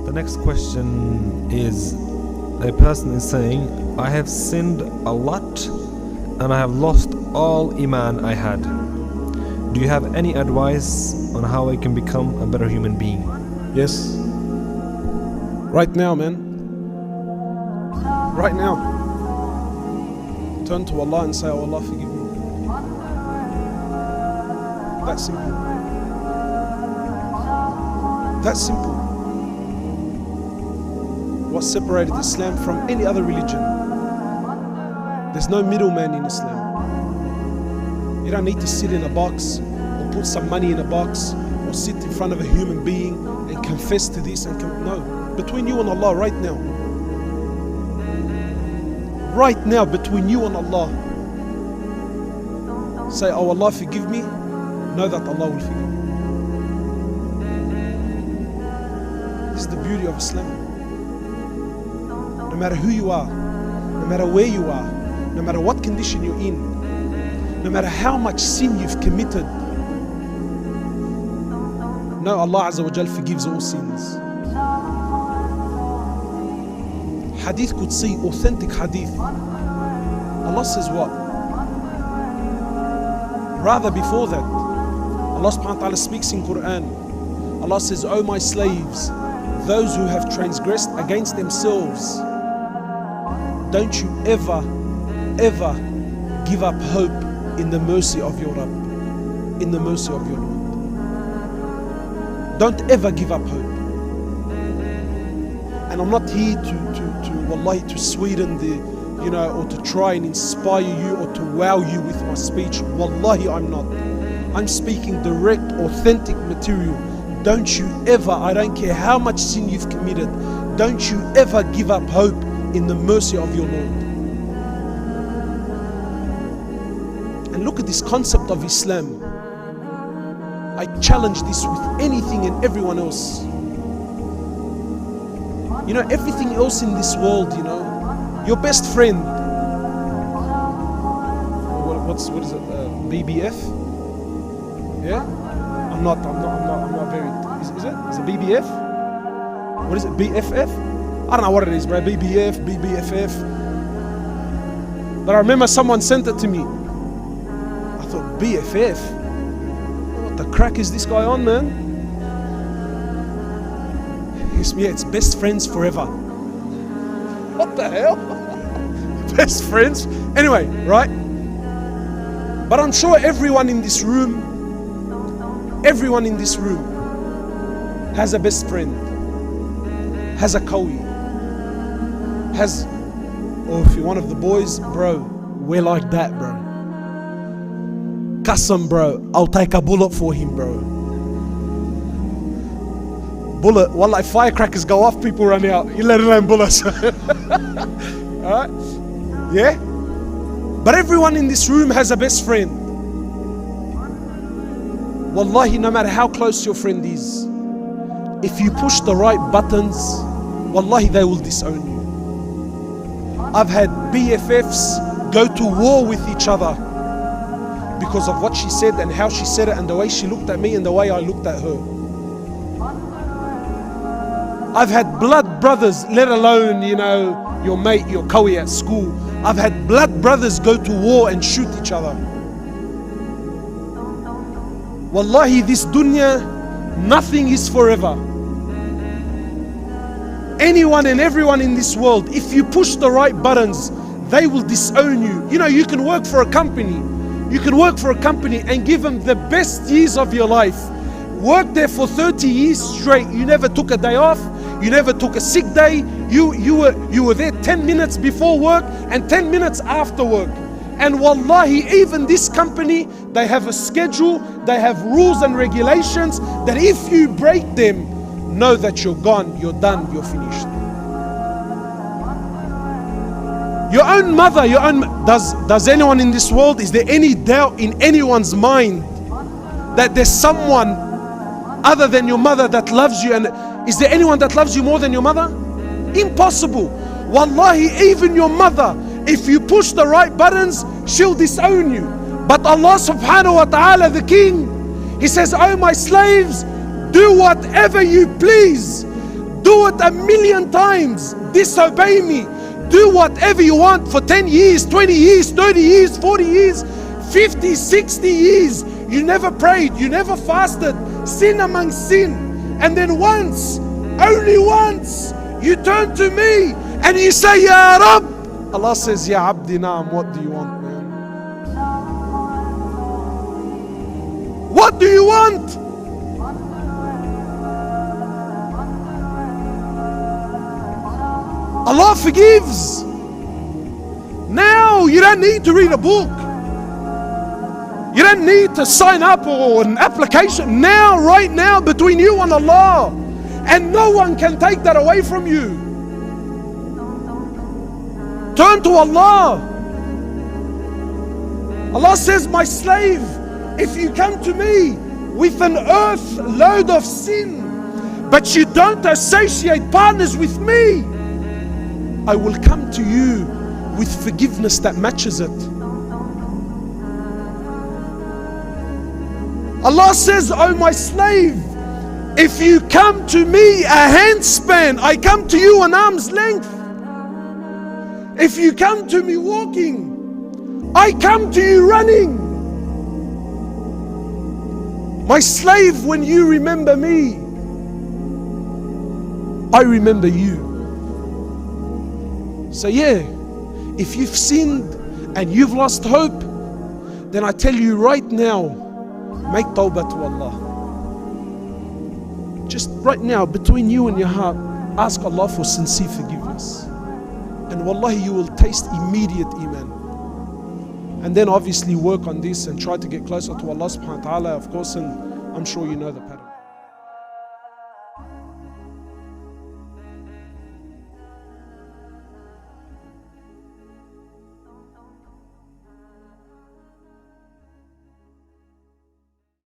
The next question is, a person is saying, I have sinned a lot and I have lost all Iman I had. Do you have any advice on how I can become a better human being? Yes. Right now, man. Right now. Turn to Allah and say, oh Allah, forgive me. That simple. That simple. What separated Islam from any other religion? There's no middleman in Islam. You don't need to sit in a box or put some money in a box or sit in front of a human being and confess to this and no. Between you and Allah right now. Right now, between you and Allah. Say, oh Allah, forgive me. Know that Allah will forgive you. This is the beauty of Islam. No matter who you are, no matter where you are, no matter what condition you're in, no matter how much sin you've committed, no, Allah Azza wa Jal forgives all sins. Hadith Qudsi, authentic hadith. Allah says what? Rather before that, Allah subhanahu wa ta'ala speaks in Quran. Allah says, O my slaves, those who have transgressed against themselves, don't you ever give up hope in the mercy of your Rabb, in the mercy of your Lord. Don't ever give up hope. And I'm not here to sweeten the, or to try and inspire you or to wow you with my speech. Wallahi, I'm not. I'm speaking direct, authentic material. Don't you ever, I don't care how much sin you've committed, don't you ever give up hope in the mercy of your Lord. And look at this concept of Islam. I challenge this with anything and everyone else. Everything else in this world, your best friend. What is it? BBF? Yeah? I'm not very. Is it? Is it BBF? What is it? BFF? I don't know what it is, bro. BBF, BBFF. But I remember someone sent it to me. I thought, BFF? What the crack is this guy on, man? Yeah, it's best friends forever. What the hell? Best friends? Anyway, right? But I'm sure everyone in this room has a best friend, has a kawi, or if you're one of the boys, bro, we're like that, bro. Custom, bro, I'll take a bullet for him, bro. Bullet, wallah, if firecrackers go off, people run out. You let alone bullets. Alright? Yeah? But everyone in this room has a best friend. Wallahi, no matter how close your friend is, if you push the right buttons, wallahi, they will disown you. I've had BFFs go to war with each other because of what she said and how she said it and the way she looked at me and the way I looked at her. I've had blood brothers, let alone, your mate, your kawi at school. I've had blood brothers go to war and shoot each other. Wallahi, this dunya, nothing is forever. Anyone and everyone in this world, if you push the right buttons, they will disown you. You can work for a company. You can work for a company and give them the best years of your life. Work there for 30 years straight. You never took a day off. You never took a sick day. You were there 10 minutes before work and 10 minutes after work. And wallahi, even this company, they have a schedule, they have rules and regulations that if you break them, know that you're gone, you're done, you're finished. Your own mother, does anyone in this world, is there any doubt in anyone's mind that there's someone other than your mother that loves you? And is there anyone that loves you more than your mother? Impossible. Wallahi, even your mother, if you push the right buttons, she'll disown you. But Allah subhanahu wa ta'ala, the King, He says, oh my slaves, do whatever you please. Do it 1,000,000 times, disobey me, do whatever you want for 10 years, 20 years, 30 years, 40 years, 50, 60 years. You never prayed, you never fasted, sin among sin. And then once, only once, you turn to me and you say, Ya Rab. Allah says, Ya Abdi Naam, what do you want, man? What do you want? Allah forgives. Now you don't need to read a book. You don't need to sign up or an application. Now, right now, between you and Allah. And no one can take that away from you. Turn to Allah. Allah says, my slave, if you come to me with an earth load of sin, but you don't associate partners with me, I will come to you with forgiveness that matches it. Allah says, oh my slave, if you come to me a handspan, I come to you an arm's length. If you come to me walking, I come to you running. My slave, when you remember me, I remember you. So yeah, if you've sinned and you've lost hope, then I tell you right now, make tawbah to Allah. Just right now, between you and your heart, ask Allah for sincere forgiveness. And wallahi, you will taste immediate Iman. And then obviously work on this and try to get closer to Allah subhanahu wa ta'ala, of course, and I'm sure you know the pattern.